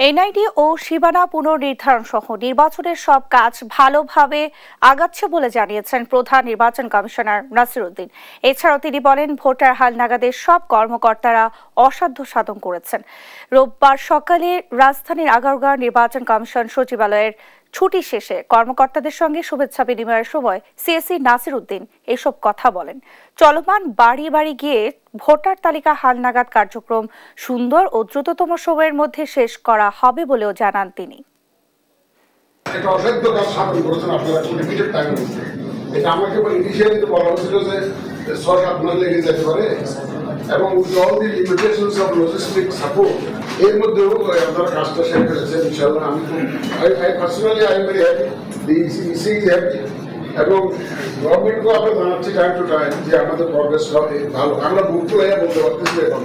NID ও সীমানা পুনর্নির্ধারণ সহ নির্বাচনের সব কাজ ভালোভাবে আগাচ্ছে বলে জানিয়েছেন প্রধান নির্বাচন কমিশনার নাসির উদ্দিন। এছাড়াও তিনি বলেন, ভোটার হালনাগাদের সব কর্মকর্তারা অসাধ্য সাধন করেছেন। রোববার সকালে রাজধানীর আগারগাঁও নির্বাচন কমিশন সচিবালয়ের ছুটি শেষে কর্মকর্তাদের সঙ্গে শুভেচ্ছা বিনিময়ের সময় সিএসি নাসির উদ্দিন এসব কথা বলেন। চলমান বাড়ি বাড়ি গিয়ে ভোটার তালিকা হালনাগাদ কার্যক্রম সুন্দর ও দ্রুততম সময়ের মধ্যে শেষ করা হবে বলেও জানান তিনি। এবং all the limitations of logistic support এর মধ্যেও আপনারা কাজটা শেষ করেছেন ইনশাআল্লাহ। আমি personally I am very happy, the EC is happy এবং গভর্নমেন্টকেও আমরা জানাচ্ছি টাইম টু টাইম যে আমাদের প্রগ্রেস ভালো। আমরা বুক বলতে পারতেছি এখন